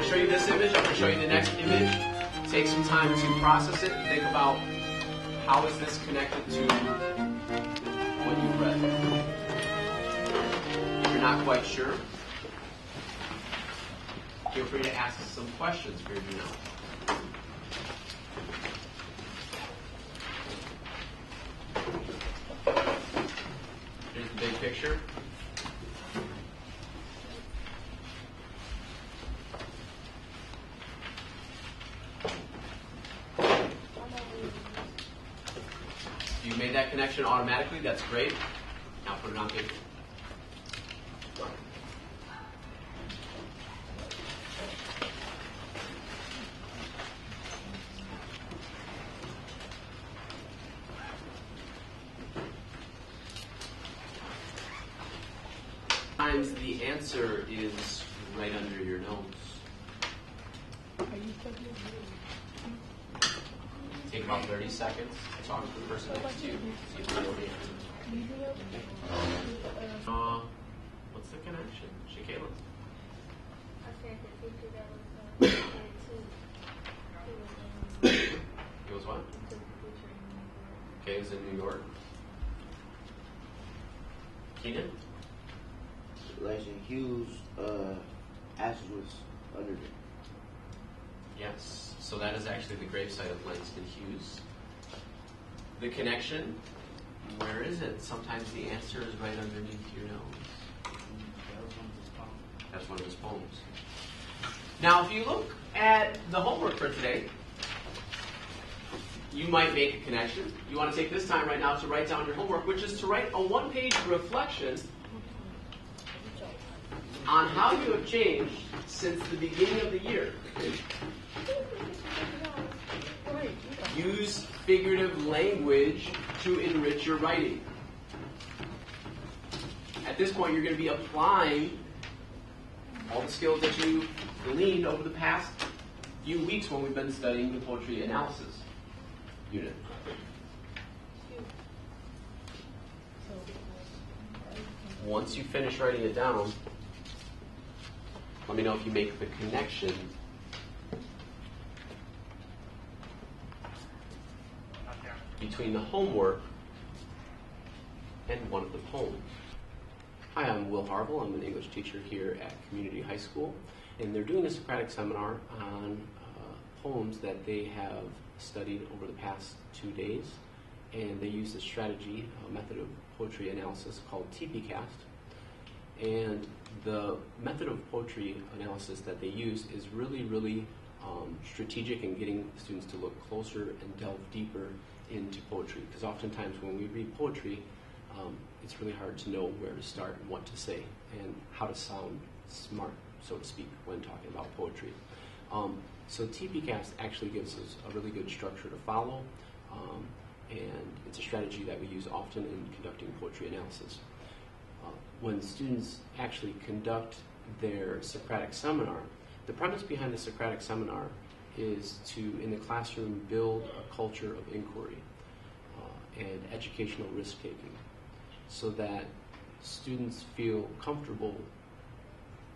show you this image. I'm going to show you the next image. Take some time to process it and think about how is this connected to what you read. If you're not quite sure, feel free to ask some questions for your know. Here's the big picture. You made that connection automatically. That's great. Now put it on paper. Sometimes the answer is right under your nose. Take about 30 seconds to talk to the person next to you. See if they know the answer. What's the connection? Shakayla? I said the teacher that was It was what? Okay, it was in New York. Keenan? Langston Hughes' ashes was under it. Yes, so that is actually the gravesite of Langston Hughes. The connection, where is it? Sometimes the answer is right underneath your nose. That's one of his poems. Now, if you look at the homework for today, you might make a connection. You want to take this time right now to write down your homework, which is to write a one-page reflection on how you have changed since the beginning of the year. Use figurative language to enrich your writing. At this point, you're going to be applying all the skills that you've gleaned over the past few weeks when we've been studying the poetry analysis unit. Once you finish writing it down, let me know if you make the connection between the homework and one of the poems. Hi, I'm Will Harville. I'm an English teacher here at Community High School, and they're doing a Socratic seminar on poems that they have studied over the past 2 days, and they use a strategy, a method of poetry analysis called TPCast. And the method of poetry analysis that they use is really strategic in getting students to look closer and delve deeper into poetry. Because oftentimes when we read poetry, it's really hard to know where to start and what to say and how to sound smart, so to speak, when talking about poetry. So TPCast actually gives us a really good structure to follow, and it's a strategy that we use often in conducting poetry analysis. When students actually conduct their Socratic seminar, the premise behind the Socratic seminar is to, in the classroom, build a culture of inquiry and educational risk-taking so that students feel comfortable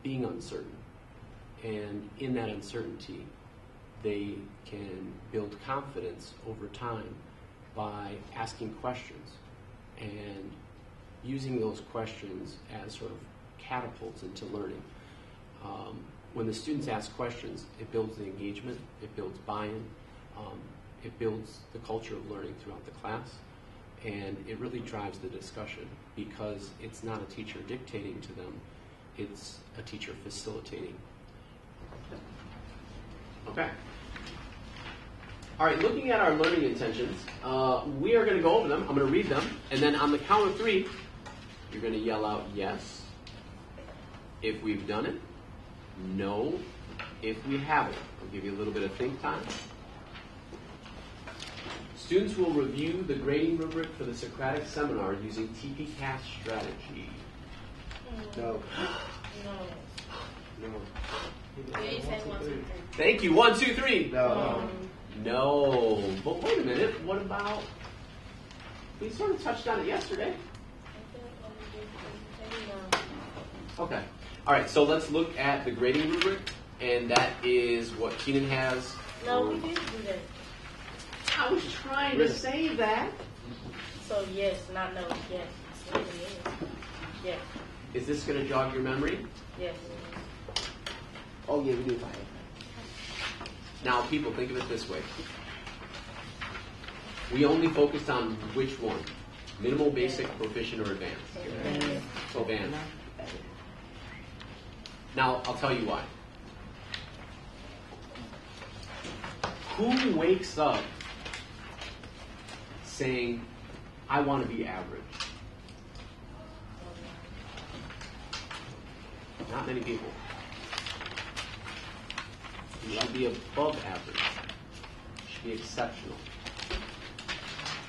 being uncertain. And in that uncertainty, they can build confidence over time by asking questions and using those questions as sort of catapults into learning. When the students ask questions, it builds the engagement, it builds buy-in, it builds the culture of learning throughout the class, and it really drives the discussion because it's not a teacher dictating to them, it's a teacher facilitating. Okay. All right, looking at our learning intentions, we are going to go over them. I'm going to read them, and then on the count of 3, you're going to yell out yes if we've done it, no if we haven't. I'll give you a little bit of think time. Students will review the grading rubric for the Socratic seminar using TPCast strategy. No. Yeah, you said 1, 2, 3. Thank you. 1, 2, 3. No. No. But wait a minute. What about... We sort of touched on it yesterday. Okay. All right, so let's look at the grading rubric. And that is what Keenan has. No, we didn't do that. I was trying to say that. So yes, not no, yes. Yes. Is this going to jog your memory? Yes. Oh yeah, we did fine. Now, people, think of it this way. We only focused on which one? Minimal, basic, proficient, or advanced? Advanced. Now, I'll tell you why. Who wakes up saying, I want to be average? Not many people. You should be above average. You should be exceptional.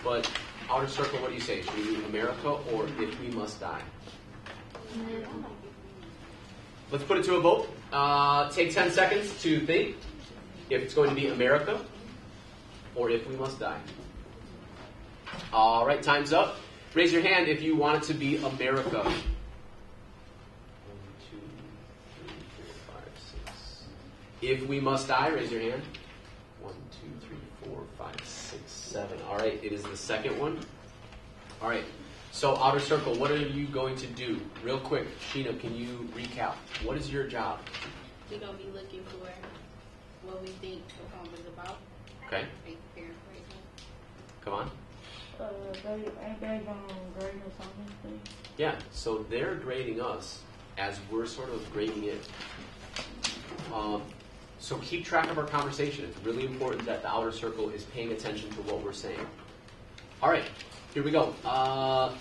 But outer circle, what do you say? Should we do America or If We Must Die? Let's put it to a vote. Take 10 seconds to think if it's going to be America or If We Must Die. All right, time's up. Raise your hand if you want it to be America. 1, 2, 3, 4, 5, 6. If We Must Die, raise your hand. 1, 2, 3, 4, 5, 6, 7. All right, it is the second one. All right, so outer circle, what are you going to do? Real quick, Sheena, can you recap? What is your job? We're going to be looking for what we think the poem is about. Okay, Paraphrasing. come on. Ain't they gonna grade or something? Yeah, so they're grading us as we're sort of grading it. So keep track of our conversation. It's really important that the outer circle is paying attention to what we're saying. All right, here we go. I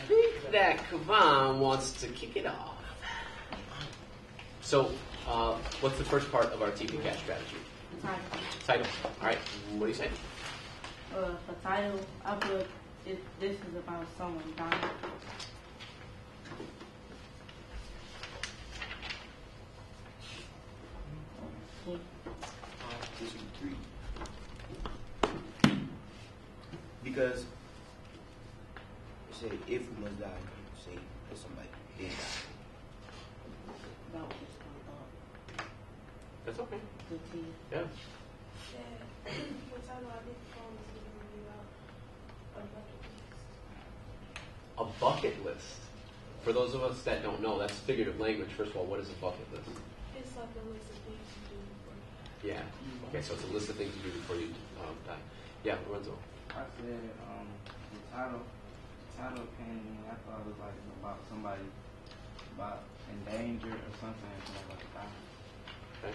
think that Kavan wants to kick it off. So, what's the first part of our TP Cat strategy? Title. All right, what do you say? For title, I put this is about someone dying. This would be 3. Because say if we must die, say that somebody did die. That's okay. Good to you. Yeah. A bucket list. For those of us that don't know, that's figurative language. First of all, what is a bucket list? It's like a list of things to do before. Yeah. Okay, so it's a list of things to do before you die. Yeah, Lorenzo. I said the title came to me. I thought it was like about somebody about endangered or something like that. Okay.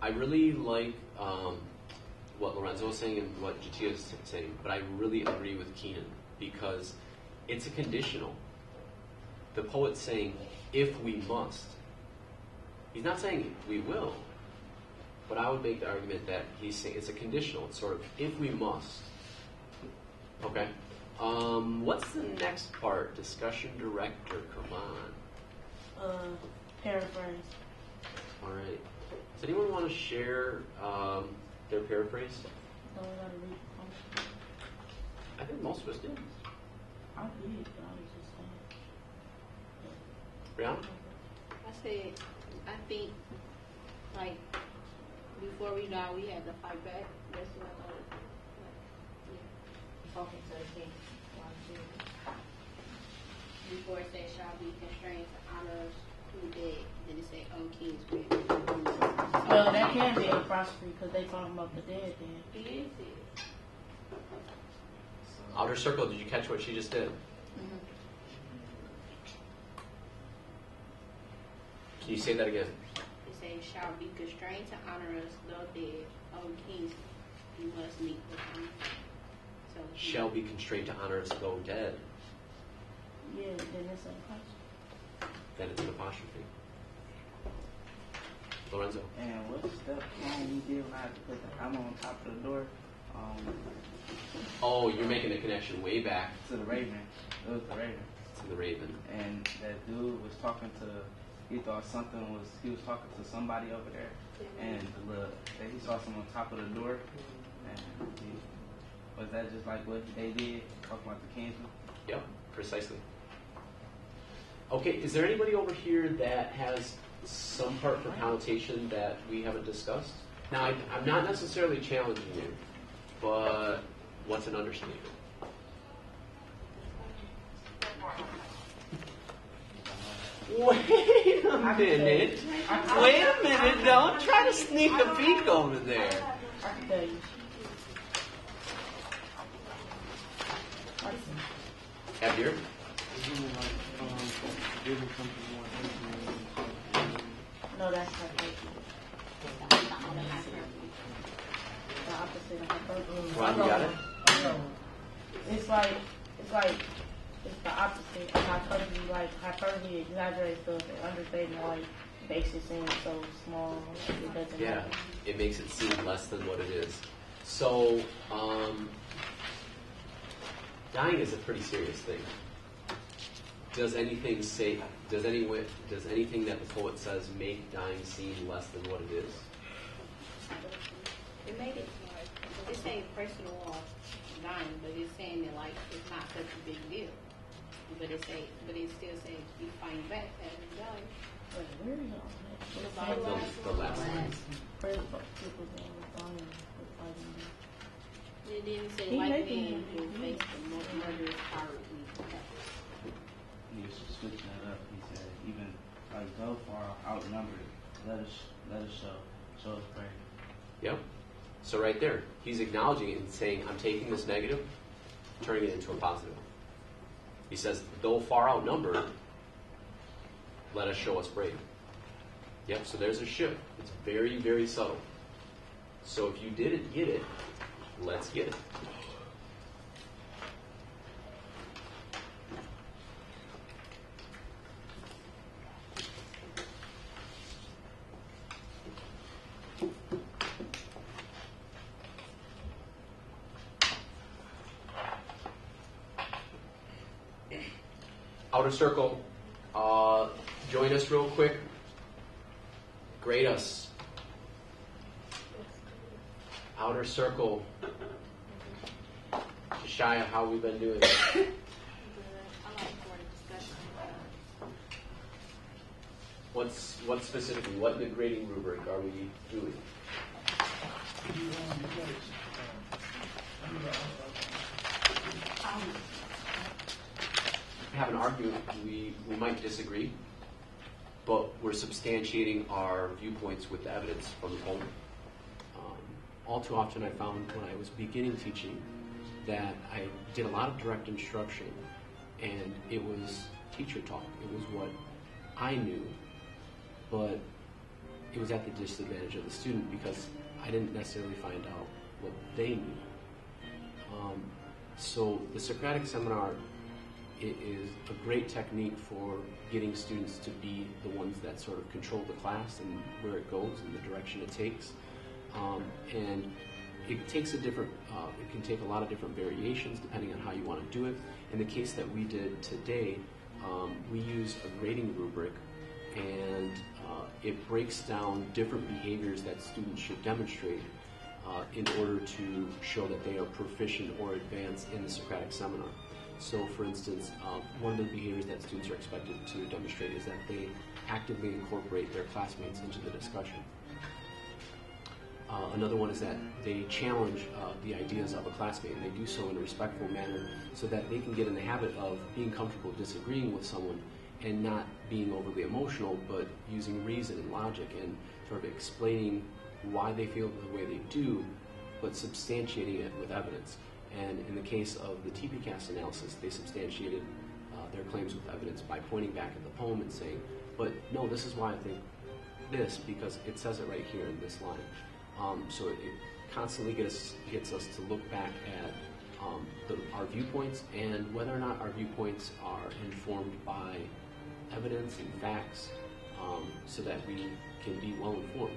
I really like what Lorenzo was saying and what Jatia is saying, but I really agree with Keenan because it's a conditional. The poet's saying, if we must. He's not saying we will, but I would make the argument that he's saying it's a conditional. It's sort of, if we must. Okay. What's the next part? Discussion director, come on. Paraphrase. All right. Does anyone want to share their paraphrase? No, we gotta read the poem. I think most of us did. I did, but I was just saying. Brianna? I said, I think, like, before we die, we had to fight back. That's what I thought. Okay, so it's saying, Before it said, shall be constrained to honor us who dead. Then it said, O kings, great. well, that can be a apostrophe because they talking about the dead then. He is it. Outer circle, did you catch what she just did? Mm-hmm. Can you say that again? It says, shall be constrained to honor us, though dead. O kings, you must meet with them. So, Shall be constrained to honor us though dead. Yeah, then it's an apostrophe. Then it's an apostrophe. Lorenzo? And what's the poem you did when I had to put the hammer on top of the door? Oh, you're making a connection way back To the Raven. It was the Raven. to the Raven. And that dude was talking to, he thought he was talking to somebody over there. And he saw someone on top of the door. And was that just like what they did? Talking about the Kingsman? Yep, precisely. Okay, is there anybody over here that has some part for connotation that we haven't discussed? Now, I'm not necessarily challenging you, but what's an understatement? Wait a minute. Wait a minute. Don't try to sneak a peek over there. I can tell you. Abdir? No, that's not right. The opposite of hyperbole. Ron, you got it? It's like it's the opposite of hyperbole. Like hyperbole exaggerates the understatement, like makes it seem so small. It doesn't Yeah, matter. it makes it seem less than what it is. So, dying is a pretty serious thing. Does anything that the poet says make dying seem less than what it is? It made it like, it's saying personal or dying, but it's saying that like it's not such a big deal. But it's still saying you find back as you die. Wait, where is all that? The last line. Where's the people that are dying for fighting? It didn't say He like making men who face the murderous power of evil. He was switching that up. He said, even like though far outnumbered, let us show us prayer. Yep. So right there, he's acknowledging it and saying, I'm taking this negative, turning it into a positive. He says, though far outnumbered, let us show us brave. Yep, so there's a shift. It's very, very subtle. So if you didn't get it, let's get it. Outer circle, join us real quick. Grade us. Outer circle. Shia, how we've been doing? I like for the discussion. What specifically? What in the grading rubric are we doing? Have an argument. We might disagree, but we're substantiating our viewpoints with the evidence from the poem. All too often I found when I was beginning teaching that I did a lot of direct instruction, and it was teacher talk. It was what I knew, but it was at the disadvantage of the student because I didn't necessarily find out what they knew. So the Socratic seminar, it is a great technique for getting students to be the ones that sort of control the class and where it goes and the direction it takes. And it takes it can take a lot of different variations depending on how you want to do it. In the case that we did today, we use a grading rubric, and it breaks down different behaviors that students should demonstrate in order to show that they are proficient or advanced in the Socratic seminar. So, for instance, one of the behaviors that students are expected to demonstrate is that they actively incorporate their classmates into the discussion. Another one is that they challenge the ideas of a classmate, and they do so in a respectful manner so that they can get in the habit of being comfortable disagreeing with someone and not being overly emotional, but using reason and logic and sort of explaining why they feel the way they do, but substantiating it with evidence. And in the case of the TPCAST analysis, they substantiated their claims with evidence by pointing back at the poem and saying, but no, this is why I think this, because it says it right here in this line. So it constantly gets us to look back at our viewpoints and whether or not our viewpoints are informed by evidence and facts, so that we can be well informed.